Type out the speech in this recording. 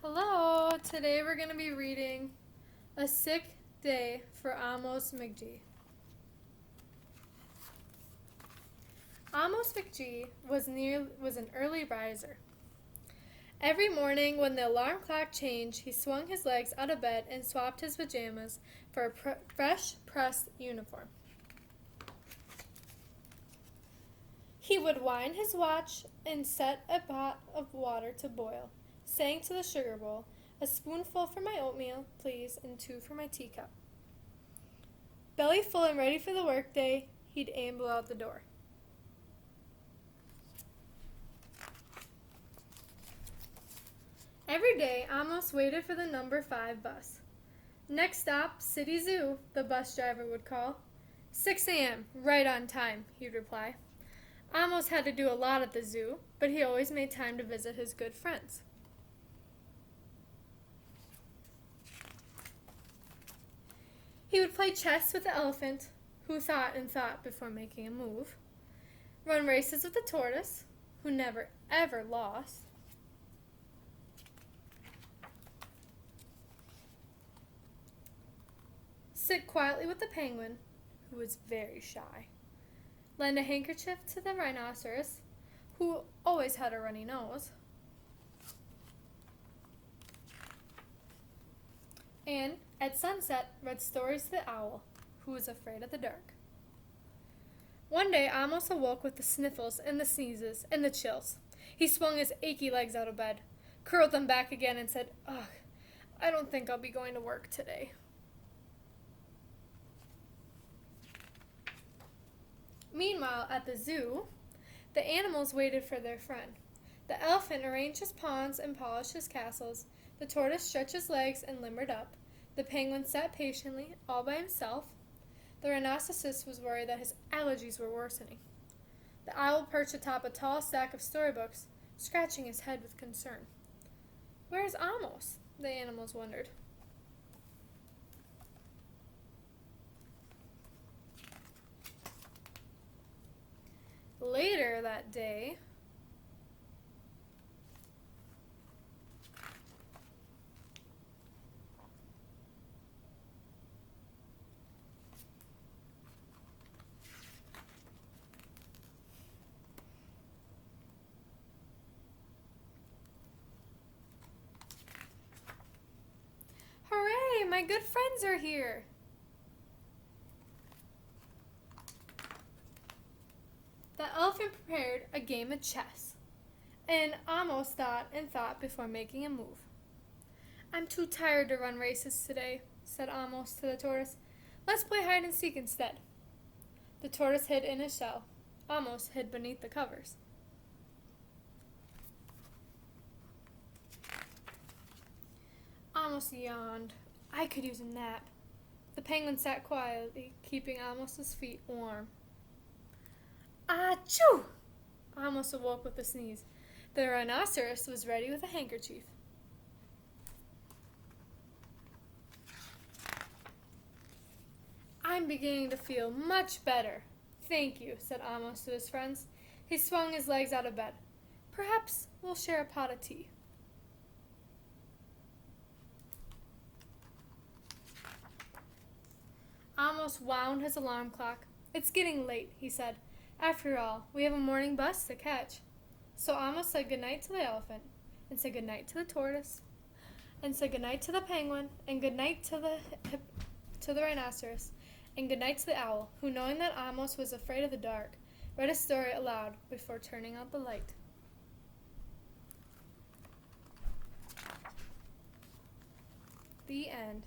Hello! Today we're going to be reading A Sick Day for Amos McGee. Amos McGee was an early riser. Every morning when the alarm clock changed, he swung his legs out of bed and swapped his pajamas for a fresh pressed uniform. He would wind his watch and set a pot of water to boil, saying to the sugar bowl, "A spoonful for my oatmeal, please, and 2 for my teacup." Belly full and ready for the workday, he'd amble out the door. Every day, Amos waited for the number 5 bus. "Next stop, City Zoo," the bus driver would call. "6 a.m., right on time," he'd reply. Amos had to do a lot at the zoo, but he always made time to visit his good friends. He would play chess with the elephant, who thought and thought before making a move, run races with the tortoise, who never ever lost, sit quietly with the penguin, who was very shy, lend a handkerchief to the rhinoceros, who always had a runny nose, and at sunset read stories to the owl, who was afraid of the dark. One day Amos awoke with the sniffles and the sneezes and the chills. He swung his achy legs out of bed, curled them back again, and said, "Ugh, I don't think I'll be going to work today." Meanwhile, at the zoo, the animals waited for their friend. The elephant arranged his pawns and polished his castles. The tortoise stretched his legs and limbered up. The penguin sat patiently, all by himself. The rhinoceros was worried that his allergies were worsening. The owl perched atop a tall stack of storybooks, scratching his head with concern. "Where's Amos?" the animals wondered. Later that day, "Hooray, my good friends are here!" The elephant prepared a game of chess, and Amos thought and thought before making a move. "I'm too tired to run races today," said Amos to the tortoise. "Let's play hide and seek instead." The tortoise hid in his shell. Amos hid beneath the covers. Amos yawned. "I could use a nap." The penguin sat quietly, keeping Amos's feet warm. "Achoo!" Amos awoke with a sneeze. The rhinoceros was ready with a handkerchief. "I'm beginning to feel much better. Thank you," said Amos to his friends. He swung his legs out of bed. "Perhaps we'll share a pot of tea." Amos wound his alarm clock. "It's getting late," he said. "After all, we have a morning bus to catch." So Amos said goodnight to the elephant, and said goodnight to the tortoise, and said goodnight to the penguin, and goodnight to the rhinoceros, and goodnight to the owl, who, knowing that Amos was afraid of the dark, read a story aloud before turning out the light. The end.